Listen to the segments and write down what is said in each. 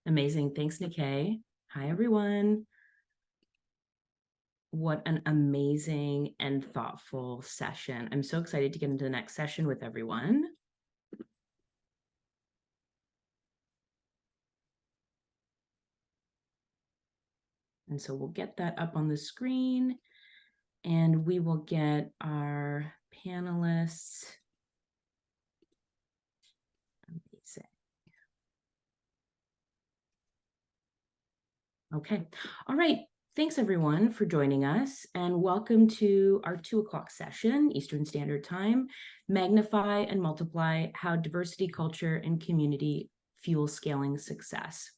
Amazing. Thanks, Nikkei. Hi, everyone. What an amazing and thoughtful session. I'm so excited to get into the next session with everyone. And so we'll get that up on the screen and we will get our panelists. Amazing. Okay. All right. Thanks, everyone, for joining us, and welcome to our 2 o'clock session, Eastern Standard Time, Magnify and Multiply, How Diversity, Culture, and Community Fuel Scaling Success.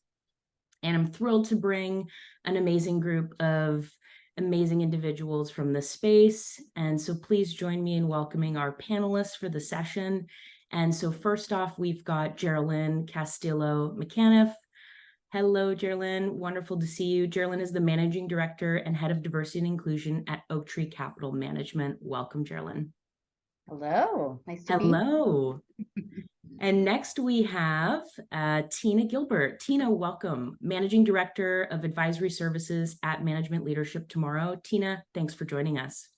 And I'm thrilled to bring an amazing group of amazing individuals from the space. And so please join me in welcoming our panelists for the session. And so first off, we've got Geraldine Castillo-McAniff. Hello, Geraldine. Wonderful to see you. Geraldine is the Managing Director and Head of Diversity and Inclusion at Oaktree Capital Management. Welcome, Geraldine. Hello. Nice to be here. Hello. And next we have Tina Gilbert. Tina, welcome. Managing Director of Advisory Services at Management Leadership Tomorrow. Tina, thanks for joining us.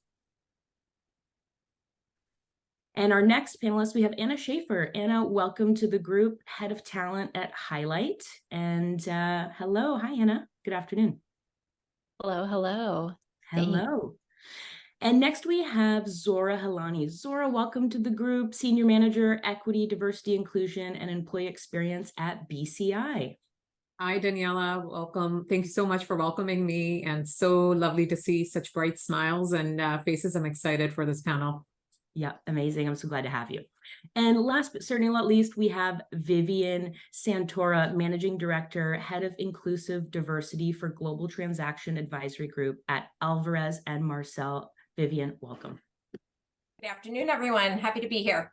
And our next panelist, we have Anna Schaefer. Anna, welcome to the group, Head of Talent at Highlight. And hello, hi, Anna. Good afternoon. Hello, hello. Hello. And next we have Zora Helani. Zora, welcome to the group, Senior Manager, Equity, Diversity, Inclusion, and Employee Experience at BCI. Hi, Daniela. Welcome. Thank you so much for welcoming me, and so lovely to see such bright smiles and faces. I'm excited for this panel. Yeah, amazing. I'm so glad to have you. And last but certainly not least, we have Vivian Santora, Managing Director, Head of Inclusive Diversity for Global Transaction Advisory Group at Alvarez and Marcel. Vivian, welcome. Good afternoon, everyone. Happy to be here.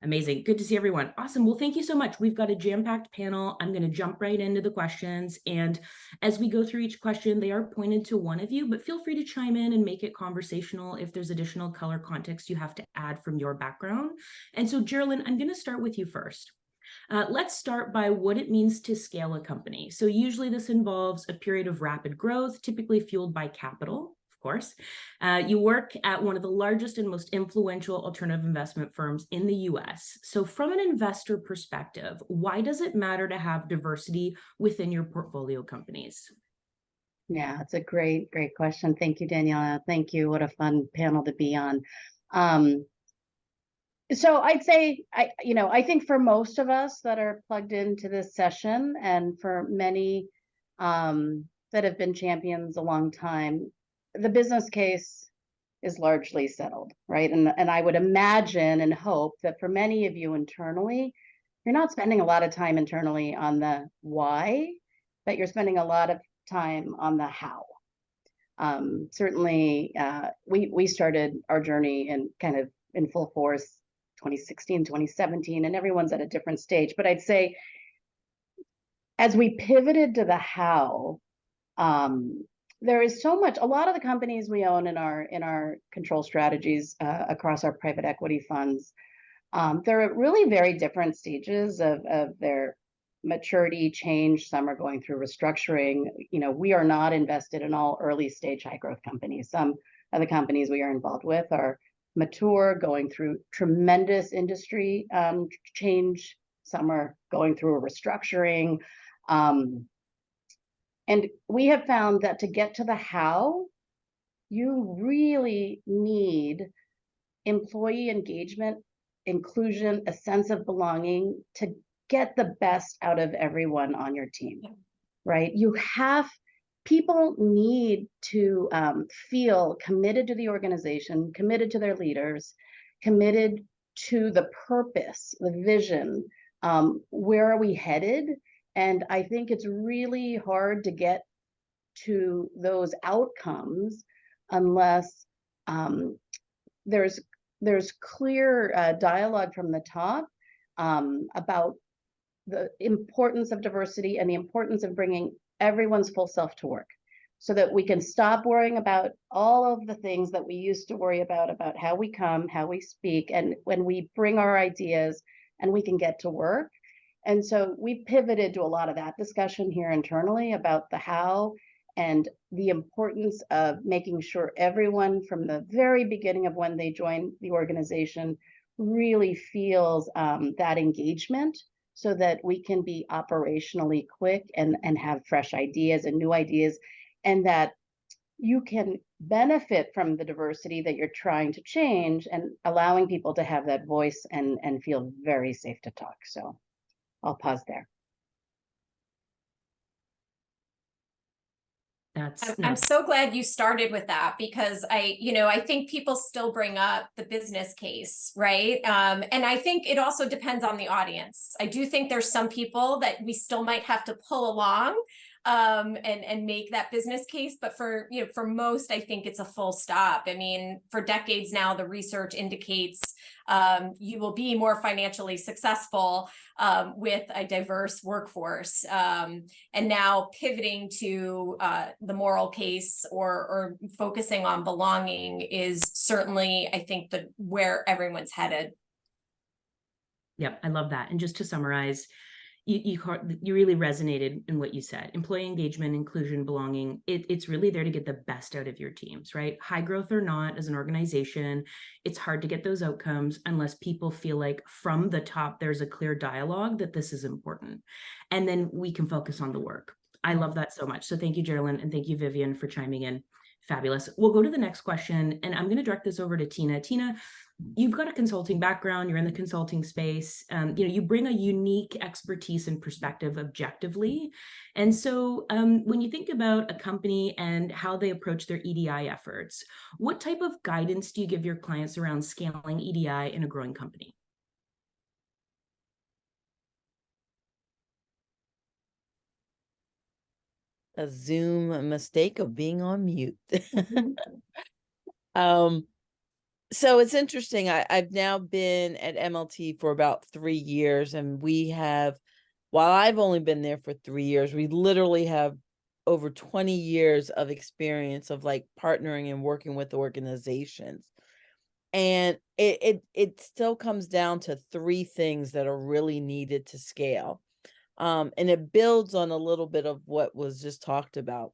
Amazing. Good to see everyone. Awesome. Well, thank you so much. We've got a jam-packed panel. I'm going to jump right into the questions. And as we go through each question, they are pointed to one of you, but feel free to chime in and make it conversational if there's additional color context you have to add from your background. And so, Geraldine, I'm going to start with you first. Let's start by what it means to scale a company. So usually this involves a period of rapid growth, typically fueled by capital. Course. You work at one of the largest and most influential alternative investment firms in the US. So from an investor perspective, why does it matter to have diversity within your portfolio companies? Yeah, it's a great question. Thank you, Daniela. Thank you. What a fun panel to be on. So I'd say, I think for most of us that are plugged into this session, and for many that have been champions a long time, the business case is largely settled, right? And I would imagine and hope that for many of you internally, you're not spending a lot of time internally on the why, but you're spending a lot of time on the how. Certainly, we started our journey in full force 2016, 2017, and everyone's at a different stage. But I'd say as we pivoted to the how, there is so much. A lot of the companies we own in our control strategies across our private equity funds, they're at really very different stages of their maturity, change. Some are going through restructuring. We are not invested in all early stage high growth companies. Some of the companies we are involved with are mature, going through tremendous industry change. Some are going through a restructuring. And we have found that to get to the how, you really need employee engagement, inclusion, a sense of belonging to get the best out of everyone on your team, right? People need to feel committed to the organization, committed to their leaders, committed to the purpose, the vision. Where are we headed? And I think it's really hard to get to those outcomes unless there's clear dialogue from the top about the importance of diversity and the importance of bringing everyone's full self to work, so that we can stop worrying about all of the things that we used to worry about how we come, how we speak, and when we bring our ideas and we can get to work. And so we pivoted to a lot of that discussion here internally about the how and the importance of making sure everyone from the very beginning of when they join the organization really feels that engagement so that we can be operationally quick and have fresh ideas and new ideas, and that you can benefit from the diversity that you're trying to change and allowing people to have that voice and feel very safe to talk. So I'll pause there. I'm so glad you started with that, because I think people still bring up the business case, right? And I think it also depends on the audience. I do think there's some people that we still might have to pull along and make that business case. But for most, I think it's a full stop. I mean, for decades now, the research indicates you will be more financially successful with a diverse workforce. And now pivoting to the moral case or focusing on belonging is certainly, I think, where everyone's headed. Yep, I love that. And just to summarize, you really resonated in what you said. Employee engagement, inclusion, belonging, it's really there to get the best out of your teams, right? High growth or not, as an organization, it's hard to get those outcomes unless people feel like from the top, there's a clear dialogue that this is important. And then we can focus on the work. I love that so much. So thank you, Geraldine, and thank you, Vivian, for chiming in. Fabulous. We'll go to the next question, and I'm going to direct this over to Tina. Tina, you've got a consulting background. You're in the consulting space. You bring a unique expertise and perspective objectively. And so when you think about a company and how they approach their EDI efforts, what type of guidance do you give your clients around scaling EDI in a growing company? A Zoom mistake of being on mute. So it's interesting. I've now been at MLT for about 3 years, and while I've only been there for 3 years, we literally have over 20 years of experience of like partnering and working with organizations. And it still comes down to 3 things that are really needed to scale. And it builds on a little bit of what was just talked about.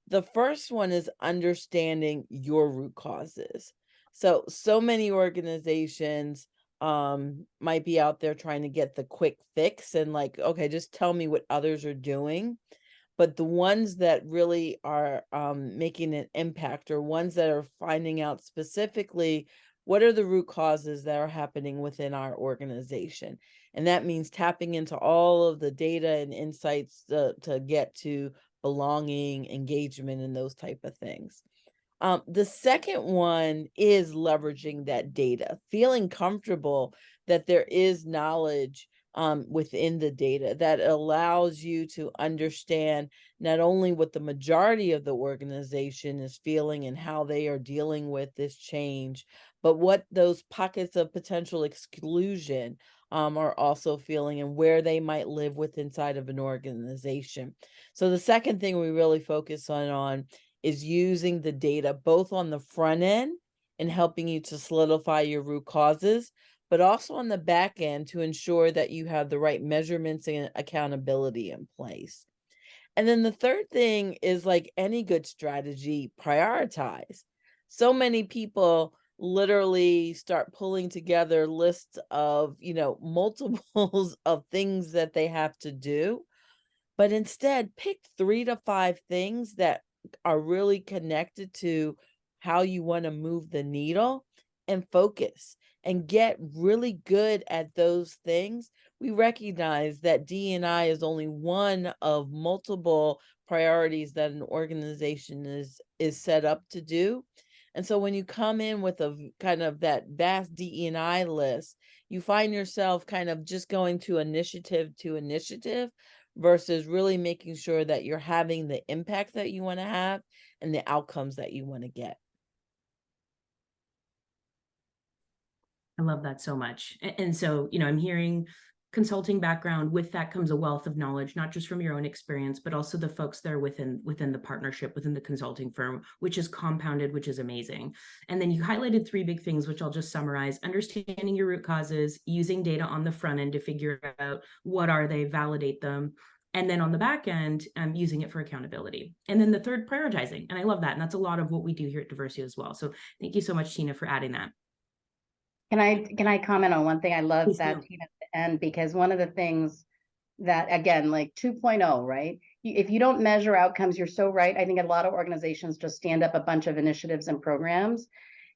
The first one is understanding your root causes. So many organizations might be out there trying to get the quick fix and like, okay, just tell me what others are doing. But the ones that really are making an impact, or ones that are finding out specifically what are the root causes that are happening within our organization. And that means tapping into all of the data and insights to get to belonging, engagement, and those type of things. The second one is leveraging that data, feeling comfortable that there is knowledge within the data that allows you to understand not only what the majority of the organization is feeling and how they are dealing with this change, but what those pockets of potential exclusion are also feeling and where they might live with inside of an organization. So the second thing we really focus on is using the data both on the front end and helping you to solidify your root causes, but also on the back end to ensure that you have the right measurements and accountability in place. And then the third thing is, like any good strategy, prioritize. So many people literally start pulling together lists of, multiples of things that they have to do, but instead pick 3 to 5 things that are really connected to how you want to move the needle and focus and get really good at those things. We recognize that D&I is only one of multiple priorities that an organization is set up to do. And so when you come in with a kind of that vast D&I list, you find yourself kind of just going to initiative versus really making sure that you're having the impact that you want to have and the outcomes that you want to get. I love that so much. And so, I'm hearing consulting background. With that comes a wealth of knowledge, not just from your own experience, but also the folks that are within the partnership, within the consulting firm, which is compounded, which is amazing. And then you highlighted 3 big things, which I'll just summarize: understanding your root causes, using data on the front end to figure out what are they, validate them. And then on the back end, using it for accountability. And then the third, prioritizing. And I love that. And that's a lot of what we do here at Diversity as well. So thank you so much, Tina, for adding that. Can I comment on one thing? I love Please that, do. Tina, at the end, because one of the things that, again, like 2.0, right? If you don't measure outcomes, you're so right. I think a lot of organizations just stand up a bunch of initiatives and programs.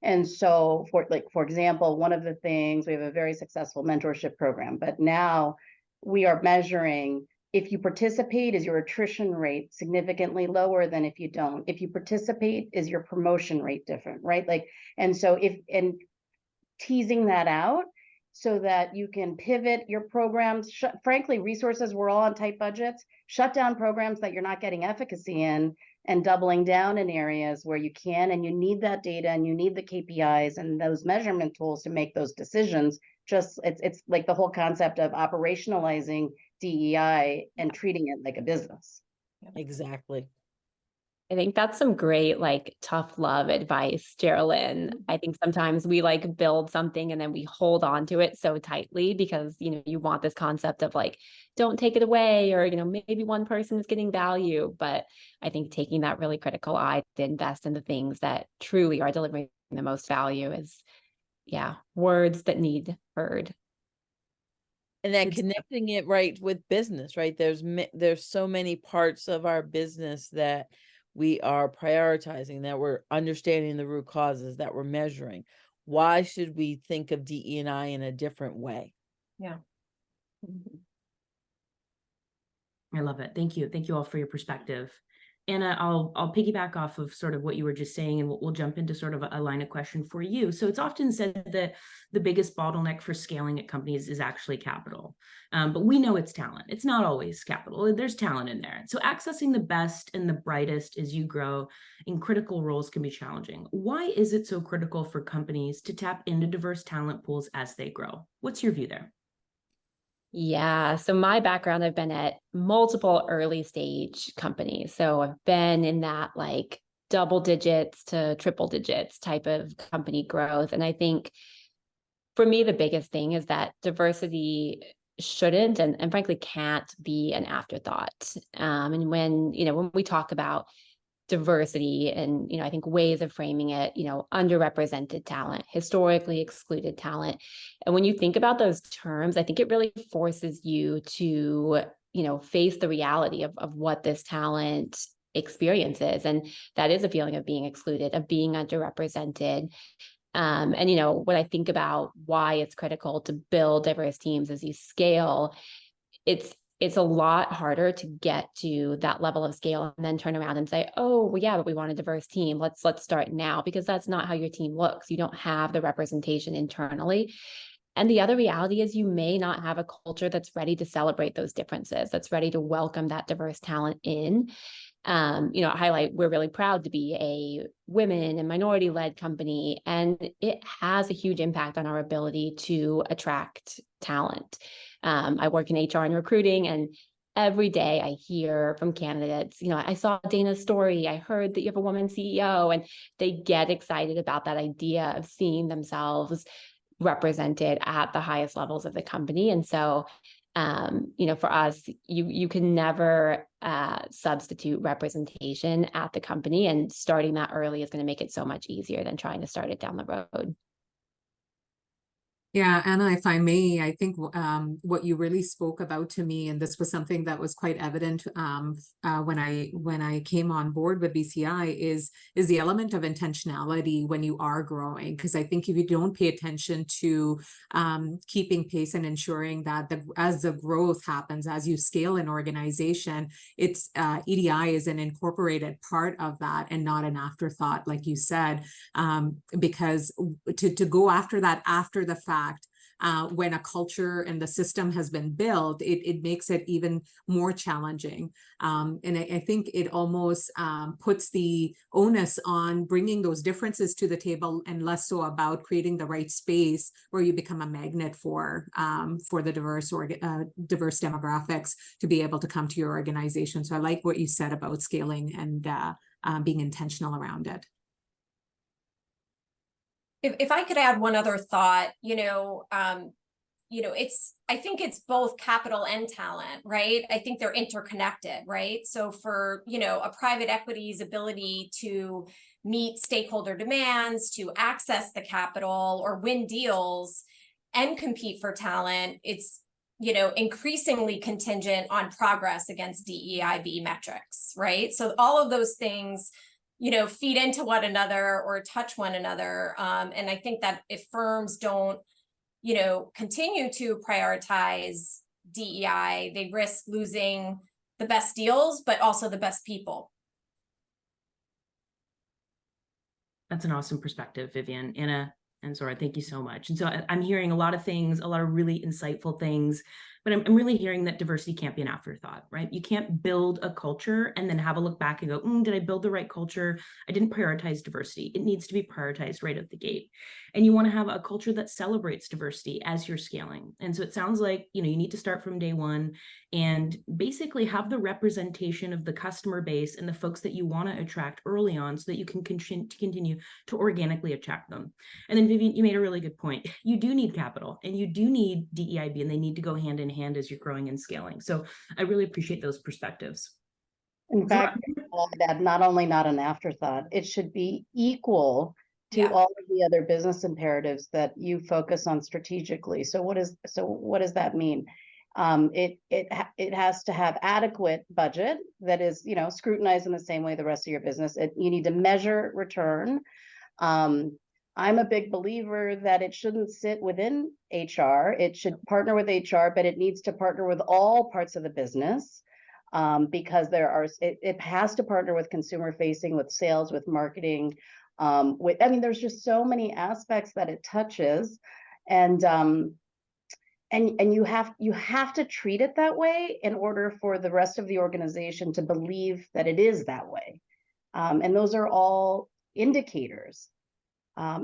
And so for example, one of the things, we have a very successful mentorship program, but now we are measuring, if you participate, is your attrition rate significantly lower than if you don't? If you participate, is your promotion rate different, right? Like, and so teasing that out so that you can pivot your programs. Frankly, resources, we're all on tight budgets. Shut down programs that you're not getting efficacy in, and doubling down in areas where you can, and you need that data, and you need the KPIs and those measurement tools to make those decisions. Just it's like the whole concept of operationalizing DEI and treating it like a business. Exactly. I think that's some great, like, tough love advice, Geraldine. I think sometimes we like build something and then we hold on to it so tightly because, you know, you want this concept of like, don't take it away, or, you know, maybe one person is getting value. But I think taking that really critical eye to invest in the things that truly are delivering the most value is, yeah, words that need heard. And then Good stuff. connecting it right with business, right? There's so many parts of our business that we are prioritizing, that we're understanding the root causes, that we're measuring. Why should we think of DE&I in a different way? Yeah. I love it. Thank you. Thank you all for your perspective. Anna, I'll piggyback off of sort of what you were just saying, and we'll jump into sort of a line of question for you. So it's often said that the biggest bottleneck for scaling at companies is actually capital. But we know it's talent. It's not always capital. There's talent in there. So accessing the best and the brightest as you grow in critical roles can be challenging. Why is it so critical for companies to tap into diverse talent pools as they grow? What's your view there? Yeah. So my background, I've been at multiple early stage companies. So I've been in that like double digits to triple digits type of company growth. And I think for me, the biggest thing is that diversity shouldn't and frankly can't be an afterthought. And when we talk about diversity and, I think ways of framing it, underrepresented talent, historically excluded talent. And when you think about those terms, I think it really forces you to, face the reality of what this talent experiences. And that is a feeling of being excluded, of being underrepresented. And, when I think about why it's critical to build diverse teams as you scale, it's a lot harder to get to that level of scale and then turn around and say, oh, well, yeah, but we want a diverse team. Let's start now, because that's not how your team looks. You don't have the representation internally. And the other reality is you may not have a culture that's ready to celebrate those differences, that's ready to welcome that diverse talent in. Highlight, we're really proud to be a women and minority-led company, and it has a huge impact on our ability to attract talent. I work in HR and recruiting, and every day I hear from candidates, I saw Dana's story, I heard that you have a woman CEO, and they get excited about that idea of seeing themselves represented at the highest levels of the company. And so for us, you can never substitute representation at the company, and starting that early is going to make it so much easier than trying to start it down the road. Yeah, Anna, if I may, I think what you really spoke about to me, and this was something that was quite evident when I came on board with BCI, is the element of intentionality when you are growing. Because I think if you don't pay attention to keeping pace and ensuring that as the growth happens, as you scale an organization, it's EDI is an incorporated part of that and not an afterthought, like you said, because to go after that after the fact when a culture and the system has been built, it makes it even more challenging. And I think it almost puts the onus on bringing those differences to the table and less so about creating the right space where you become a magnet for the diverse demographics to be able to come to your organization. So I like what you said about scaling and being intentional around it. If I could add one other thought, I think it's both capital and talent, right? I think they're interconnected, right? So for, a private equity's ability to meet stakeholder demands, to access the capital or win deals and compete for talent, it's, increasingly contingent on progress against DEIB metrics, right? So all of those things, feed into one another or touch one another. And I think that if firms don't, continue to prioritize DEI, they risk losing the best deals, but also the best people. That's an awesome perspective, Vivian. Anna and Zora, thank you so much. And so I'm hearing a lot of things, a lot of really insightful things, but I'm really hearing that diversity can't be an afterthought, right? You can't build a culture and then have a look back and go, did I build the right culture? I didn't prioritize diversity. It needs to be prioritized right at the gate. And you want to have a culture that celebrates diversity as you're scaling. And so it sounds like, you need to start from day one and basically have the representation of the customer base and the folks that you want to attract early on so that you can continue to organically attract them. And then Vivian, you made a really good point. You do need capital and you do need DEIB, and they need to go hand in hand as you're growing and scaling. So I really appreciate those perspectives. In fact, that not only not an afterthought, it should be equal to all of the other business imperatives that you focus on strategically. So what does that mean? It has to have adequate budget that is, scrutinized in the same way the rest of your business. You need to measure return. I'm a big believer that it shouldn't sit within HR. It should partner with HR, but it needs to partner with all parts of the business, because it has to partner with consumer facing, with sales, with marketing. There's just so many aspects that it touches, and you have to treat it that way in order for the rest of the organization to believe that it is that way. And those are all indicators.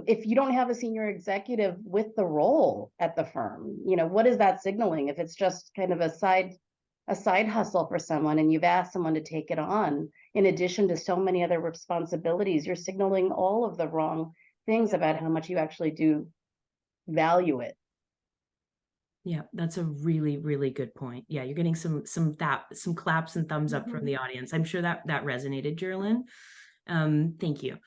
If you don't have a senior executive with the role at the firm, what is that signaling? If it's just kind of a side hustle for someone and you've asked someone to take it on, in addition to so many other responsibilities, you're signaling all of the wrong things about how much you actually do value it. Yeah, that's a really, really good point. Yeah, you're getting some claps and thumbs up from the audience. I'm sure that resonated, Geraldine. Thank you.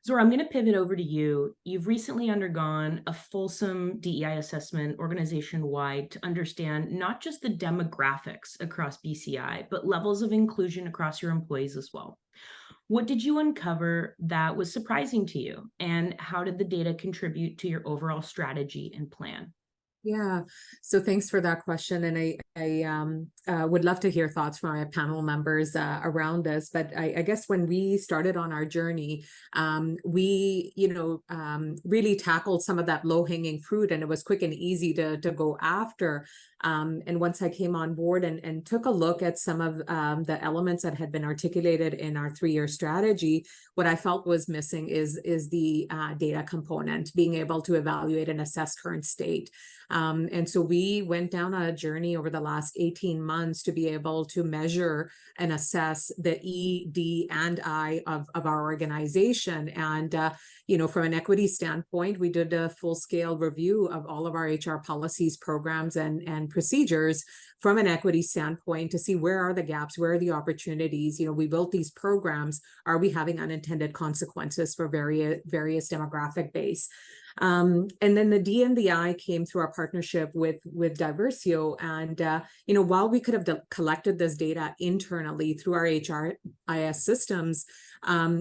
Zora, I'm going to pivot over to you. You've recently undergone a fulsome DEI assessment organization-wide to understand not just the demographics across BCI, but levels of inclusion across your employees as well. What did you uncover that was surprising to you, and how did the data contribute to your overall strategy and plan? Yeah, so thanks for that question. And I would love to hear thoughts from our panel members around this. But I guess when we started on our journey, we, really tackled some of that low-hanging fruit, and it was quick and easy to go after. And once I came on board and took a look at some of the elements that had been articulated in our 3-year strategy, what I felt was missing is the data component, being able to evaluate and assess current state. And so we went down a journey over the last 18 months to be able to measure and assess the E, D, and I of our organization. And, from an equity standpoint, we did a full-scale review of all of our HR policies, programs, and procedures from an equity standpoint to see where are the gaps, where are the opportunities. We built these programs. Are we having unintended consequences for various demographic base? And then the D and the I came through our partnership with Diversio. And, while we could have collected this data internally through our HRIS systems,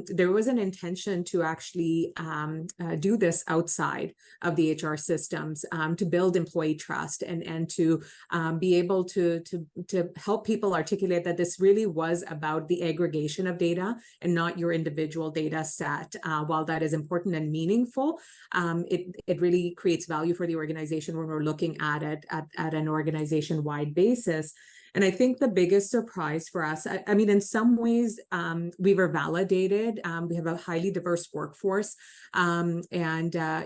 there was an intention to actually do this outside of the HR systems, to build employee trust and to be able to help people articulate that this really was about the aggregation of data and not your individual data set. While that is important and meaningful, it really creates value for the organization when we're looking at it at an organization-wide basis. And I think the biggest surprise for us, I mean, in some ways, we were validated. We have a highly diverse workforce, and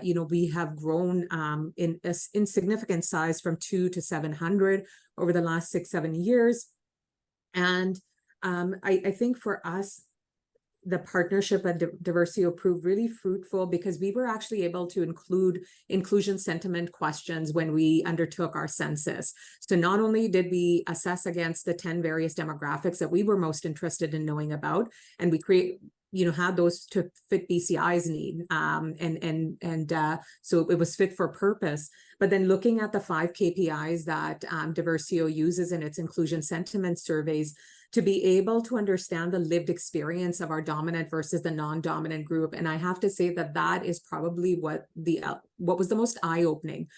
you know, we have grown in significant size from 2 to 700 over the last 6-7 years. And I think for us, the partnership at Diversio proved really fruitful because we were actually able to include inclusion sentiment questions when we undertook our census. So not only did we assess against the 10 various demographics that we were most interested in knowing about, and we had those to fit BCI's need, so it was fit for purpose. But then looking at the 5 KPIs that Diversio uses in its inclusion sentiment surveys, to be able to understand the lived experience of our dominant versus the non-dominant group. And I have to say that that is probably what was the most eye-opening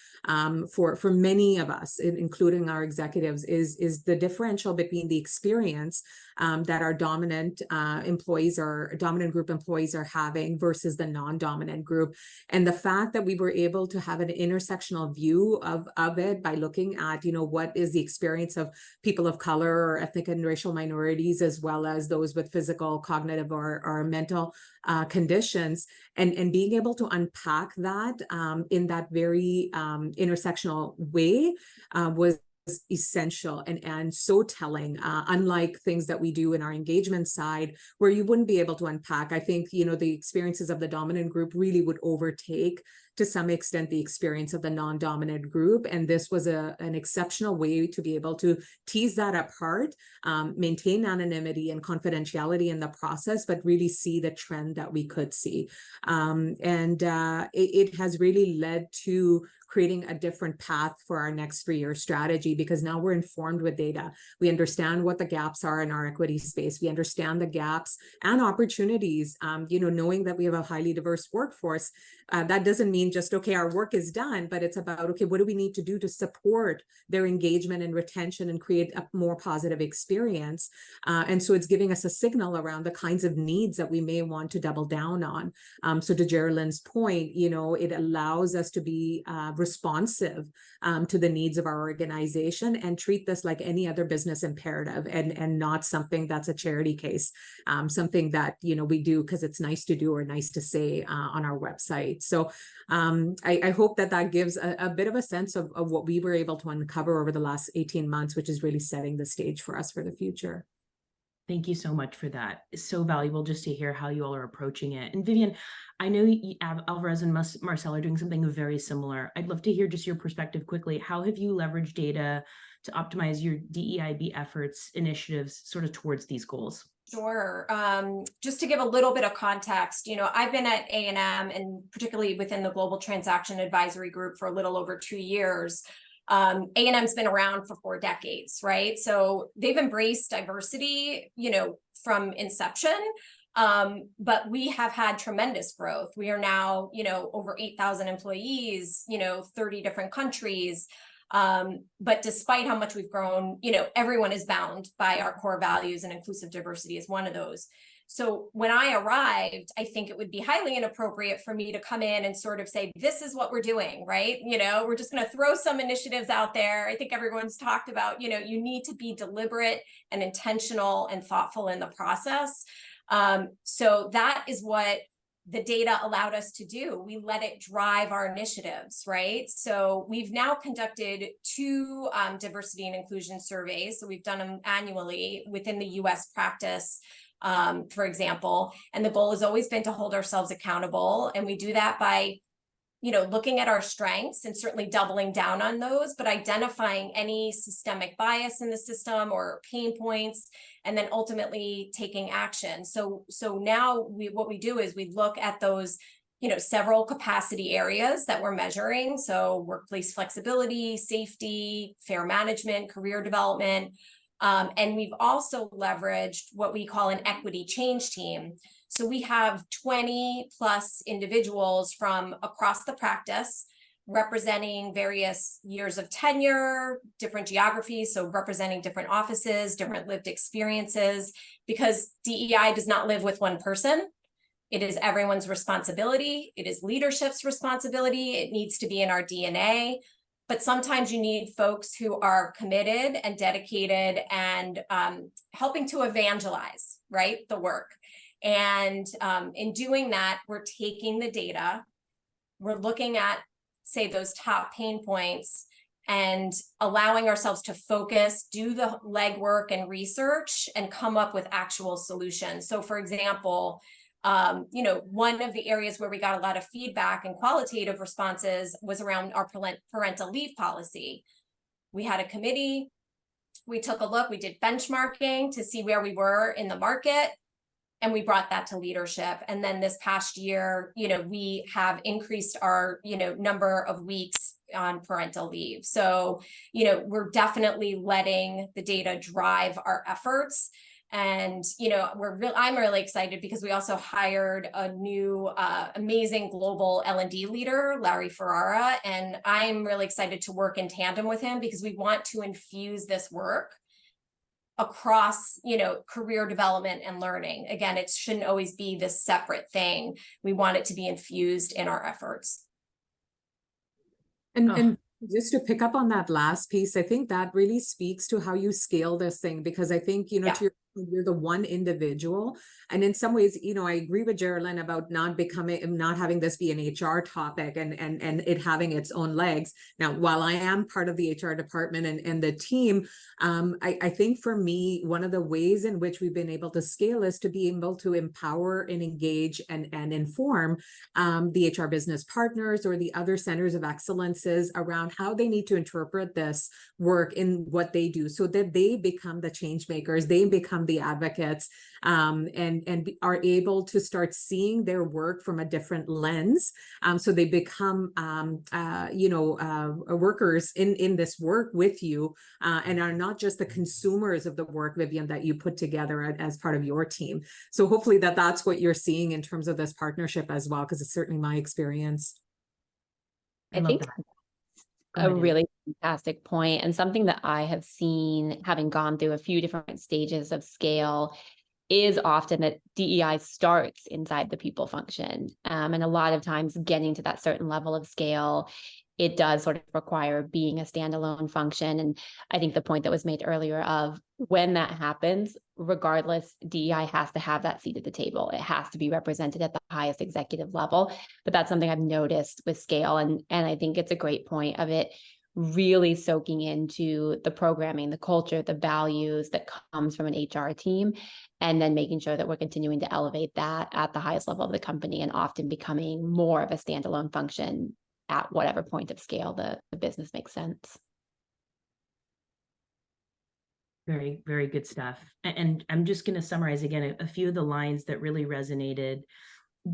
for many of us, including our executives, is the differential between the experience that our dominant employees or dominant group employees are having versus the non-dominant group. And the fact that we were able to have an intersectional view of it by looking at, what is the experience of people of color or ethnic and racial minorities, as well as those with physical, cognitive, or mental conditions, and being able to unpack that in that very intersectional way was essential and so telling, unlike things that we do in our engagement side where you wouldn't be able to unpack. I think, the experiences of the dominant group really would overtake to some extent the experience of the non-dominant group. And this was an exceptional way to be able to tease that apart, maintain anonymity and confidentiality in the process, but really see the trend that we could see. It has really led to creating a different path for our next 3-year strategy, because now we're informed with data. We understand what the gaps are in our equity space. We understand the gaps and opportunities, knowing that we have a highly diverse workforce. That doesn't mean just, okay, our work is done, but it's about, okay, what do we need to do to support their engagement and retention and create a more positive experience? And so it's giving us a signal around the kinds of needs that we may want to double down on. So to Geraldine's point, it allows us to be responsive to the needs of our organization and treat this like any other business imperative and not something that's a charity case, something that, we do because it's nice to do or nice to say on our website. So I hope that gives a bit of a sense of what we were able to uncover over the last 18 months, which is really setting the stage for us for the future. Thank you so much for that. It's so valuable just to hear how you all are approaching it. And Vivian, I know Alvarez and Marcel are doing something very similar. I'd love to hear just your perspective quickly. How have you leveraged data to optimize your DEIB efforts, initiatives sort of towards these goals? Sure. Just to give a little bit of context, I've been at A&M and particularly within the Global Transaction Advisory Group for a little over 2 years. A&M's been around for 4 decades, right? So they've embraced diversity, from inception. But we have had tremendous growth. We are now, over 8,000 employees, 30 different countries. But despite how much we've grown, everyone is bound by our core values, and inclusive diversity is one of those. So when I arrived, I think it would be highly inappropriate for me to come in and sort of say, this is what we're doing, right? We're just going to throw some initiatives out there. I think everyone's talked about, you need to be deliberate and intentional and thoughtful in the process. So that is what the data allowed us to do. We let it drive our initiatives, right? So we've now conducted 2 diversity and inclusion surveys. So we've done them annually within the US practice, for example, and the goal has always been to hold ourselves accountable. And we do that by, looking at our strengths and certainly doubling down on those, but identifying any systemic bias in the system or pain points, and then ultimately taking action. So now what we do is we look at those, several capacity areas that we're measuring. So workplace flexibility, safety, fair management, career development. And we've also leveraged what we call an equity change team. So we have 20 plus individuals from across the practice representing various years of tenure, different geographies, so representing different offices, different lived experiences, because DEI does not live with one person. It is everyone's responsibility. It is leadership's responsibility. It needs to be in our DNA. But sometimes you need folks who are committed and dedicated and helping to evangelize, right, the work. And in doing that, we're taking the data, we're looking at, say, those top pain points and allowing ourselves to focus, do the legwork and research, and come up with actual solutions. So for example, one of the areas where we got a lot of feedback and qualitative responses was around our parental leave policy. We had a committee, we took a look, we did benchmarking to see where we were in the market, and we brought that to leadership. And then this past year, we have increased our, number of weeks on parental leave. So, we're definitely letting the data drive our efforts. And, I'm really excited because we also hired a new amazing global L&D leader, Larry Ferrara. And I'm really excited to work in tandem with him because we want to infuse this work across, career development and learning. Again, it shouldn't always be this separate thing. We want it to be infused in our efforts. And just to pick up on that last piece, I think that really speaks to how you scale this thing, because I think, you're the one individual. And in some ways, I agree with Geraldine about not having this be an HR topic and it having its own legs. Now, while I am part of the HR department and the team, I think for me, one of the ways in which we've been able to scale is to be able to empower and engage and inform the HR business partners or the other centers of excellences around how they need to interpret this work in what they do so that they become the change makers, they become the advocates, and are able to start seeing their work from a different lens. So they become, workers in this work with you, and are not just the consumers of the work, Vivian, that you put together as part of your team. So hopefully that's what you're seeing in terms of this partnership as well, because it's certainly my experience. I think a really fantastic point, and something that I have seen, having gone through a few different stages of scale, is often that DEI starts inside the people function. And a lot of times getting to that certain level of scale, it does sort of require being a standalone function. And I think the point that was made earlier of when that happens, regardless, DEI has to have that seat at the table. It has to be represented at the highest executive level. But that's something I've noticed with scale. And I think it's a great point of it really soaking into the programming, the culture, the values that comes from an HR team, and then making sure that we're continuing to elevate that at the highest level of the company and often becoming more of a standalone function at whatever point of scale the business makes sense. Very, very good stuff. And I'm just going to summarize again a few of the lines that really resonated.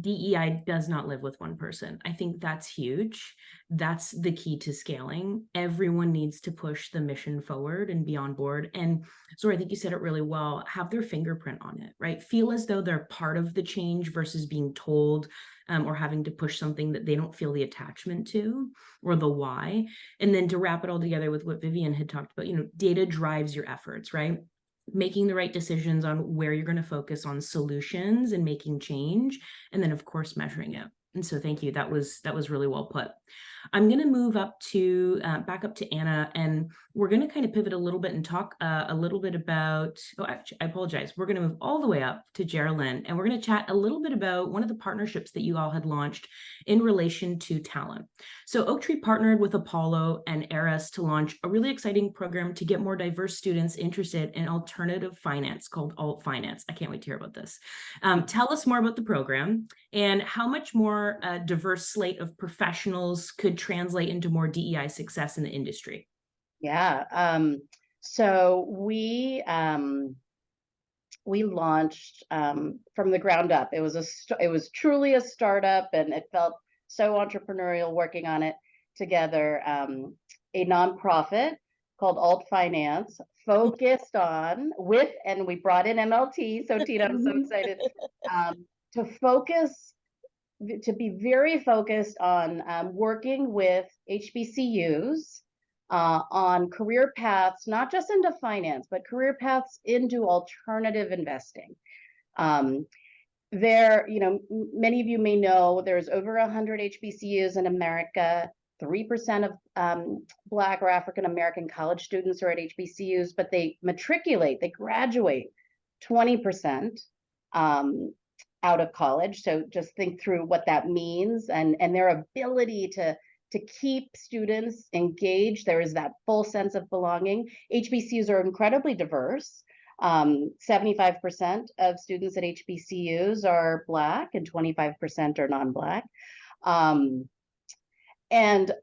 DEI does not live with one person. I think that's huge. That's the key to scaling. Everyone needs to push the mission forward and be on board. And so I think you said it really well, have their fingerprint on it, right? Feel as though they're part of the change versus being told or having to push something that they don't feel the attachment to or the why. And then to wrap it all together with what Vivian had talked about, data drives your efforts, right? Making the right decisions on where you're going to focus on solutions and making change, and then of course measuring it. And so thank you. That was really well put. I'm going to move up to back up to Anna, and we're going to kind of pivot a little bit and talk a little bit about, actually, I apologize. We're going to move all the way up to Geraldine, and we're going to chat a little bit about one of the partnerships that you all had launched in relation to talent. So Oaktree partnered with Apollo and Eris to launch a really exciting program to get more diverse students interested in alternative finance called Alt Finance. I can't wait to hear about this. Tell us more about the program and how much more diverse slate of professionals could translate into more DEI success in the industry. Yeah. So we launched from the ground up. It was truly a startup, and it felt so entrepreneurial working on it together. A nonprofit called Alt Finance, focused on and we brought in MLT. So Tina, I'm so excited to be very focused on working with HBCUs on career paths, not just into finance, but career paths into alternative investing. there, you know, many of you may know there's over 100 HBCUs in America. 3% of Black or African American college students are at HBCUs, but they graduate 20% out of college. So just think through what that means, and their ability to keep students engaged. There is that full sense of belonging. HBCUs are incredibly diverse. 75% of students at HBCUs are Black and 25% are non-Black. And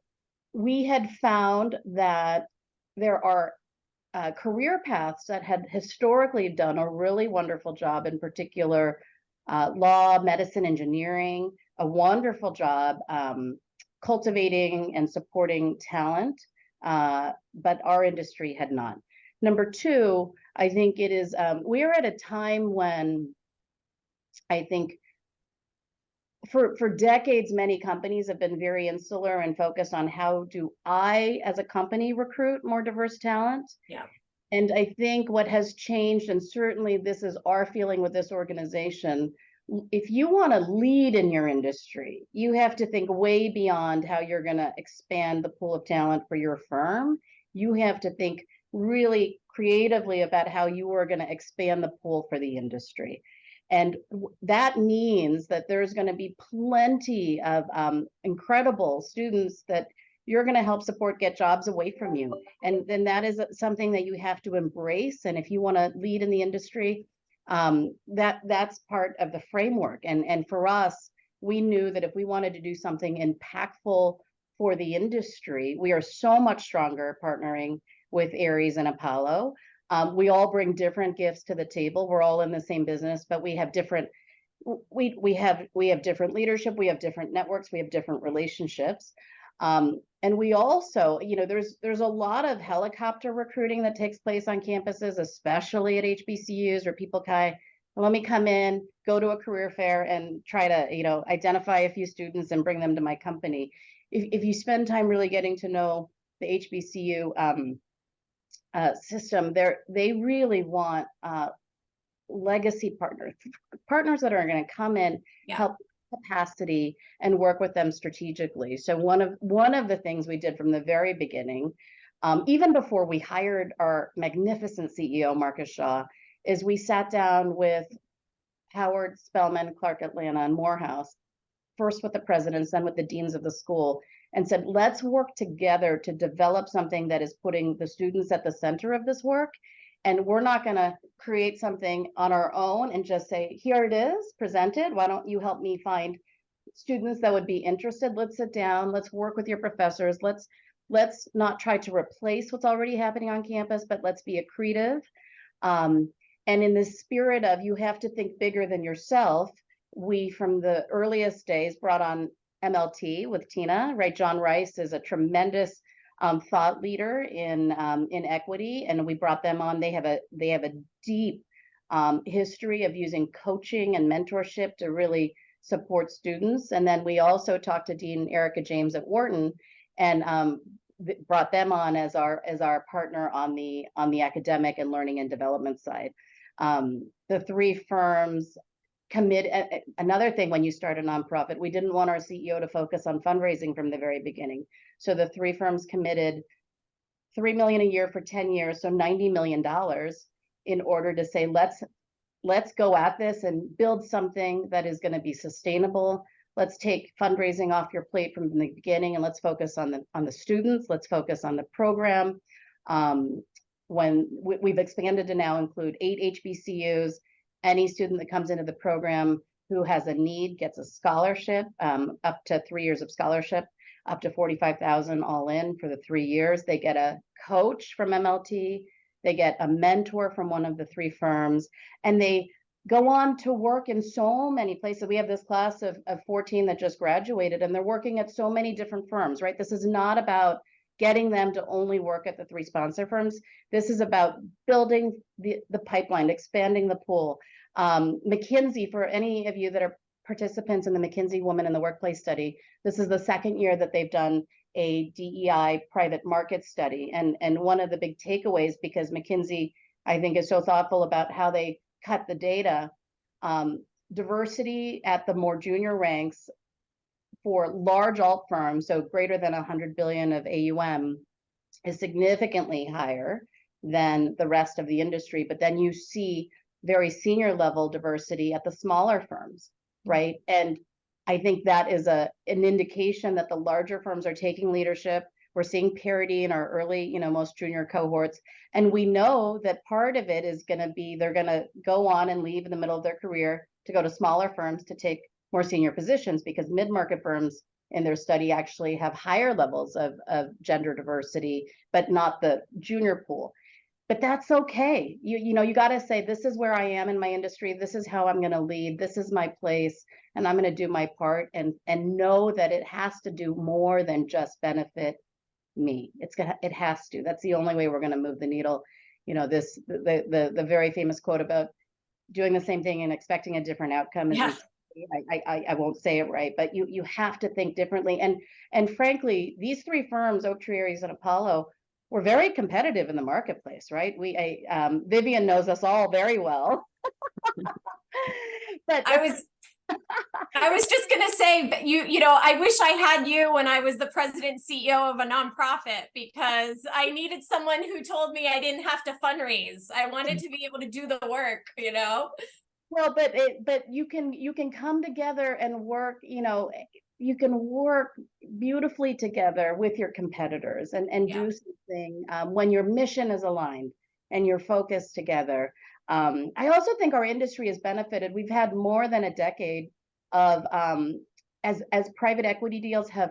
we had found that there are career paths that had historically done a really wonderful job, in particular, law, medicine, engineering, a wonderful job cultivating and supporting talent, but our industry had not. Number two, I think it is, we are at a time when I think for decades, many companies have been very insular and focused on how do I, as a company, recruit more diverse talent. Yeah. And I think what has changed, and certainly this is our feeling with this organization, if you want to lead in your industry, you have to think way beyond how you're going to expand the pool of talent for your firm. You have to think really creatively about how you are going to expand the pool for the industry. And that means that there's going to be plenty of incredible students that you're going to help support get jobs away from you. And then that is something that you have to embrace. And if you want to lead in the industry, that's part of the framework. And for us, we knew that if we wanted to do something impactful for the industry, we are so much stronger partnering with Aries and Apollo. We all bring different gifts to the table. We're all in the same business, but we have different, we have different leadership, we have different networks, we have different relationships. And we also, you know, there's a lot of helicopter recruiting that takes place on campuses, especially at HBCUs, where people let me come in, go to a career fair and try to, you know, identify a few students and bring them to my company. If you spend time really getting to know the HBCU system, they really want legacy partners that are going to come in, help capacity, and work with them strategically. So one of the things we did from the very beginning, even before we hired our magnificent CEO Marcus Shaw, is we sat down with Howard, Spelman, Clark Atlanta, and Morehouse, first with the presidents, then with the deans of the school, and said, let's work together to develop something that is putting the students at the center of this work. And we're not going to create something on our own and just say, here it is, presented. Why don't you help me find students that would be interested? Let's sit down. Let's work with your professors. Let's not try to replace what's already happening on campus, but let's be accretive. And in the spirit of you have to think bigger than yourself, we, from the earliest days, brought on MLT with Tina, right? John Rice is a tremendous thought leader in equity, and we brought them on. They have a deep history of using coaching and mentorship to really support students. And then we also talked to Dean Erica James at Wharton and brought them on as our partner on the academic and learning and development side. The three firms commit. Another thing, when you start a nonprofit, we didn't want our CEO to focus on fundraising from the very beginning. So the three firms committed $3 million a year for 10 years, so $90 million, in order to say, let's go at this and build something that is going to be sustainable. Let's take fundraising off your plate from the beginning, and let's focus on the students. Let's focus on the program. When we've expanded to now include 8 HBCUs. Any student that comes into the program who has a need gets a scholarship, up to 3 years of scholarship, up to $45,000 all in for the 3 years. They get a coach from MLT. They get a mentor from one of the three firms, and they go on to work in so many places. We have this class of 14 that just graduated, and they're working at so many different firms, right? This is not about getting them to only work at the three sponsor firms. This is about building the pipeline, expanding the pool. McKinsey, for any of you that are participants in the McKinsey Women in the Workplace study, this is the second year that they've done a DEI private market study. And one of the big takeaways, because McKinsey, I think, is so thoughtful about how they cut the data, diversity at the more junior ranks for large alt firms, so greater than 100 billion of AUM, is significantly higher than the rest of the industry. But then you see very senior level diversity at the smaller firms, right? And I think that is an indication that the larger firms are taking leadership. We're seeing parity in our early, most junior cohorts. And we know that part of it is going to be they're going to go on and leave in the middle of their career to go to smaller firms to take more senior positions, because mid-market firms in their study actually have higher levels of gender diversity, but not the junior pool. But that's okay. You got to say, this is where I am in my industry. This is how I'm going to lead. This is my place, and I'm going to do my part, and know that it has to do more than just benefit me. It has to. That's the only way we're going to move the needle. The very famous quote about doing the same thing and expecting a different outcome. Yeah. I won't say it right, but you have to think differently. And frankly, these three firms, Oaktree, Ares, and Apollo, were very competitive in the marketplace, right? Vivian knows us all very well. But I was just going to say, but I wish I had you when I was the president CEO of a nonprofit, because I needed someone who told me I didn't have to fundraise. I wanted to be able to do the work, Well, but you can come together and work, you can work beautifully together with your competitors and do something when your mission is aligned and you're focused together. I also think our industry has benefited. We've had more than a decade of as private equity deals have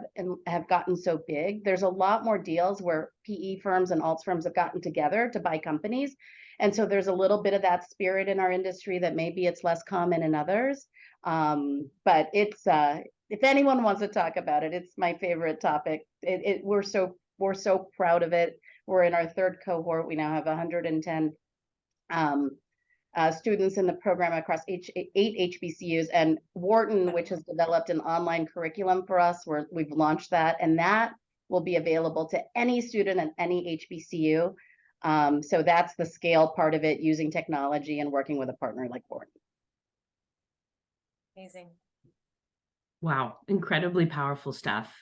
gotten so big, there's a lot more deals where PE firms and alts firms have gotten together to buy companies. And so there's a little bit of that spirit in our industry that maybe it's less common in others. But it's if anyone wants to talk about it, it's my favorite topic. We're so proud of it. We're in our third cohort. We now have 110 students in the program across 8 HBCUs, and Wharton, which has developed an online curriculum for us, where we've launched that, and that will be available to any student at any HBCU. So that's the scale part of it, using technology and working with a partner like Wharton. Amazing. Wow, incredibly powerful stuff.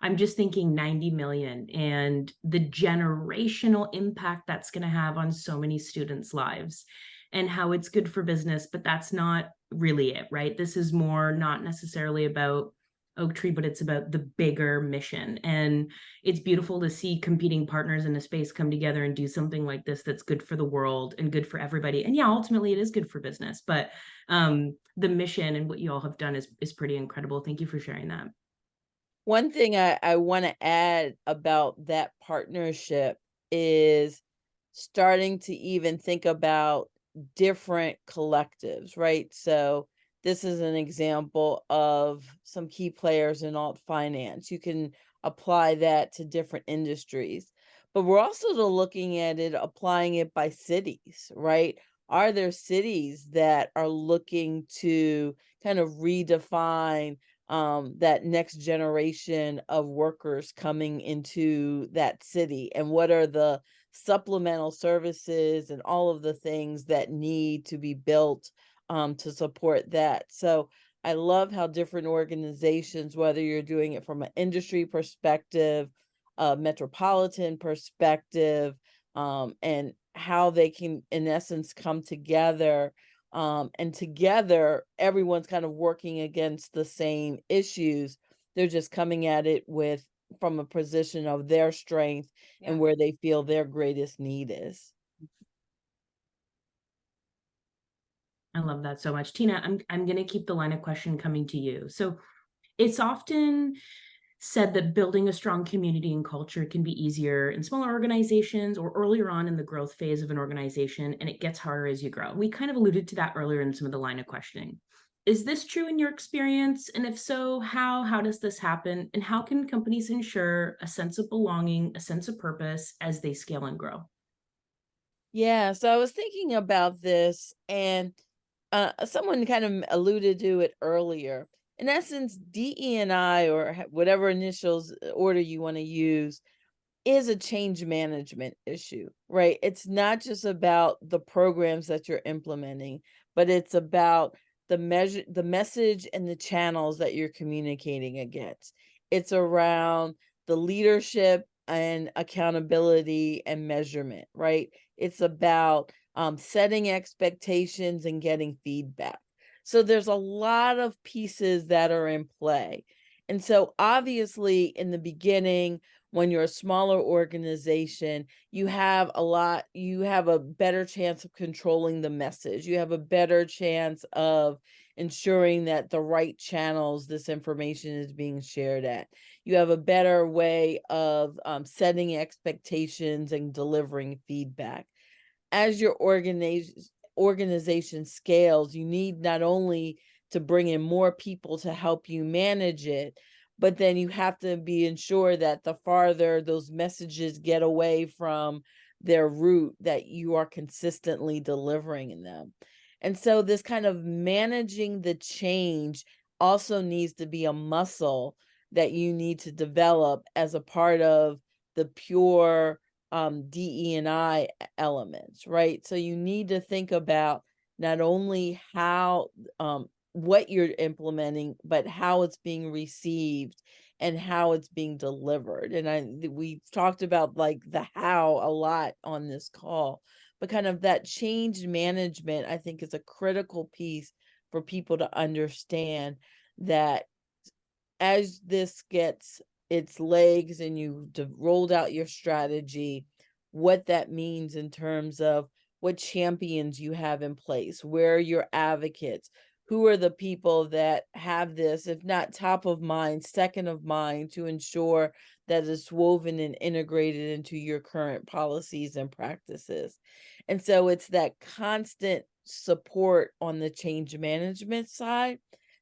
I'm just thinking 90 million and the generational impact that's going to have on so many students' lives, and how it's good for business, but that's not really it, right? This is more not necessarily about Oaktree, but it's about the bigger mission. And it's beautiful to see competing partners in a space come together and do something like this that's good for the world and good for everybody. And yeah, ultimately it is good for business, but the mission and what you all have done is pretty incredible. Thank you for sharing that. One thing I want to add about that partnership is starting to even think about different collectives, right? So this is an example of some key players in alt finance. You can apply that to different industries, but we're also looking at it, applying it by cities, right? Are there cities that are looking to kind of redefine that next generation of workers coming into that city, and what are the supplemental services and all of the things that need to be built to support that? So I love how different organizations, whether you're doing it from an industry perspective, a metropolitan perspective, and how they can, in essence, come together. And together, everyone's kind of working against the same issues. They're just coming at it from a position of their strength and where they feel their greatest need is. I love that so much. Tina, I'm going to keep the line of question coming to you. So it's often said that building a strong community and culture can be easier in smaller organizations or earlier on in the growth phase of an organization, and it gets harder as you grow. We kind of alluded to that earlier in some of the line of questioning. Is this true in your experience? And if so, how does this happen? And how can companies ensure a sense of belonging, a sense of purpose as they scale and grow? Yeah, so I was thinking about this, and someone kind of alluded to it earlier. In essence, DE&I, or whatever initials order you want to use, is a change management issue, right? It's not just about the programs that you're implementing, but it's about the message and the channels that you're communicating against. It's around the leadership and accountability and measurement, right? It's about setting expectations and getting feedback. So there's a lot of pieces that are in play. And so obviously in the beginning, when you're a smaller organization, you have a better chance of controlling the message. You have a better chance of ensuring that the right channels this information is being shared at. You have a better way of setting expectations and delivering feedback. As your organization scales, you need not only to bring in more people to help you manage it, but then you have to be ensured that the farther those messages get away from their root, that you are consistently delivering in them. And so this kind of managing the change also needs to be a muscle that you need to develop as a part of the pure DE&I elements, right? So you need to think about not only how what you're implementing, but how it's being received and how it's being delivered. And we talked about like the how a lot on this call, but kind of that change management, I think, is a critical piece for people to understand that as this gets its legs and you've rolled out your strategy, what that means in terms of what champions you have in place, where are your advocates, who are the people that have this, if not top of mind, second of mind, to ensure that it's woven and integrated into your current policies and practices. And so it's that constant support on the change management side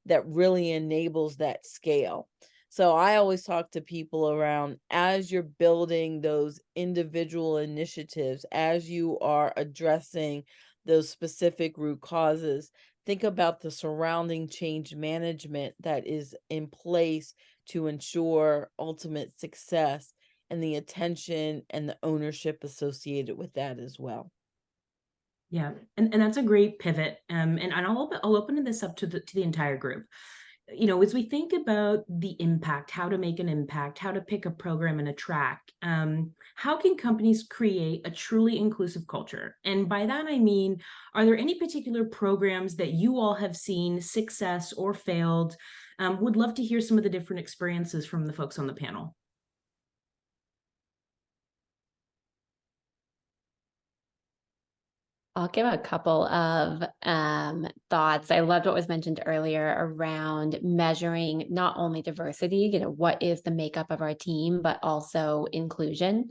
that really enables that scale. So I always talk to people around, as you're building those individual initiatives, as you are addressing those specific root causes, think about the surrounding change management that is in place to ensure ultimate success and the attention and the ownership associated with that as well. Yeah, and that's a great pivot. And I'll open this up to the entire group. You know, as we think about the impact, how to make an impact, how to pick a program and a track, how can companies create a truly inclusive culture? And by that, I mean, are there any particular programs that you all have seen success or failed? Would love to hear some of the different experiences from the folks on the panel. I'll give a couple of thoughts. I loved what was mentioned earlier around measuring not only diversity, you know, what is the makeup of our team, but also inclusion.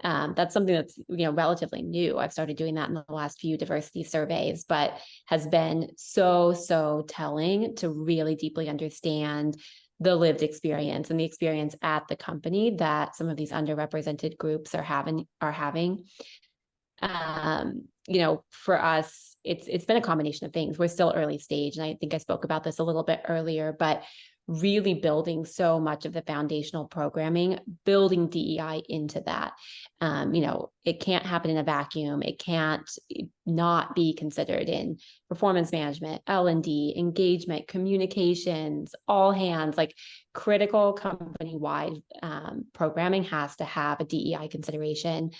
That's something that's, you know, relatively new. I've started doing that in the last few diversity surveys, but has been so telling to really deeply understand the lived experience and the experience at the company that some of these underrepresented groups are having. You know, for us, it's been a combination of things. We're still early stage, and I think I spoke about this a little bit earlier, but really building so much of the foundational programming, building DEI into that. You know, it can't happen in a vacuum. It can't not be considered in performance management, L&D, engagement, communications, all hands, like critical company-wide programming has to have a DEI consideration.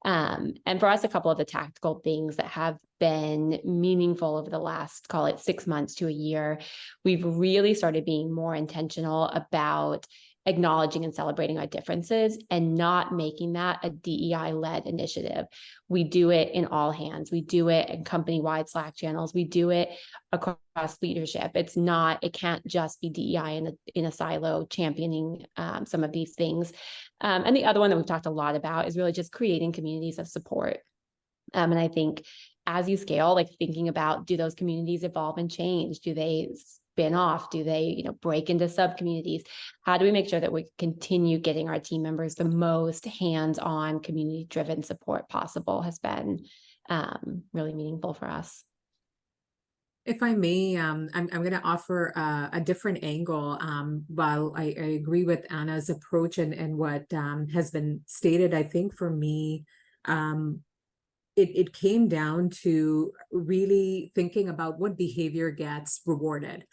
And for us, a couple of the tactical things that have been meaningful over the last, call it 6 months to a year, we've really started being more intentional about acknowledging and celebrating our differences and not making that a DEI-led initiative. We do it in all hands. We do it in company-wide Slack channels. We do it across leadership. It can't just be DEI in a silo championing some of these things. And the other one that we've talked a lot about is really just creating communities of support. And I think as you scale, like thinking about, do those communities evolve and change? Do they spin off? Do they, you know, break into sub communities? How do we make sure that we continue getting our team members the most hands-on community-driven support possible has been really meaningful for us. If I may, I'm going to offer a different angle. While I agree with Anna's approach and what has been stated, I think for me, it came down to really thinking about what behavior gets rewarded.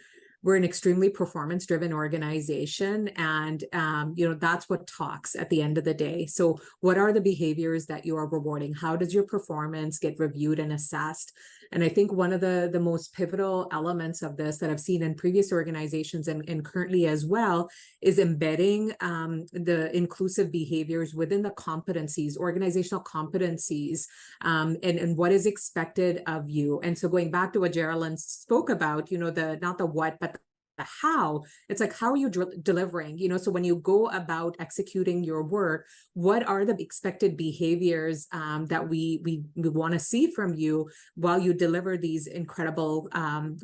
We're an extremely performance-driven organization, and that's what talks at the end of the day. So what are the behaviors that you are rewarding? How does your performance get reviewed and assessed? And I think one of the most pivotal elements of this that I've seen in previous organizations and currently as well is embedding the inclusive behaviors within the competencies, organizational competencies, and what is expected of you. And so going back to what Geraldine spoke about, not the what, but the how. It's like, how are you delivering? So when you go about executing your work, what are the expected behaviors that we want to see from you while you deliver these incredible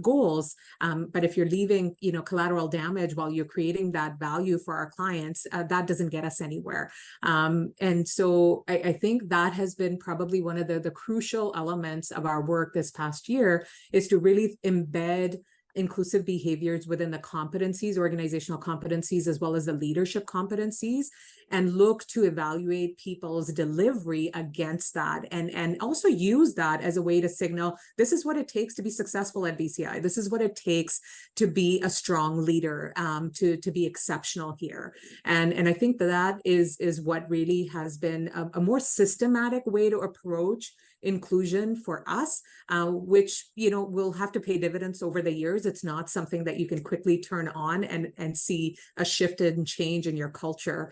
goals? But if you're leaving, collateral damage while you're creating that value for our clients, that doesn't get us anywhere. And so I think that has been probably one of the crucial elements of our work this past year, is to really embed inclusive behaviors within the competencies, organizational competencies, as well as the leadership competencies, and look to evaluate people's delivery against that, and also use that as a way to signal, this is what it takes to be successful at BCI. This is what it takes to be a strong leader, to be exceptional here. And I think that is what really has been a more systematic way to approach inclusion for us, which will have to pay dividends over the years. It's not something that you can quickly turn on and see a shift and change in your culture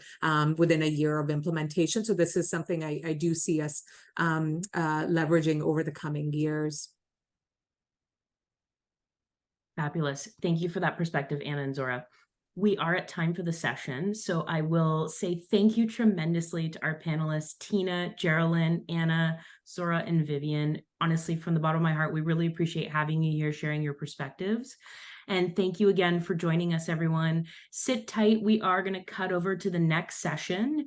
within a year of implementation. So this is something I do see us leveraging over the coming years. Fabulous. Thank you for that perspective, Anna and Zora. We are at time for the session, so I will say thank you tremendously to our panelists, Tina, Geraldine, Anna, Zora, and Vivian. Honestly, from the bottom of my heart, we really appreciate having you here, sharing your perspectives. And thank you again for joining us, everyone. Sit tight. We are going to cut over to the next session.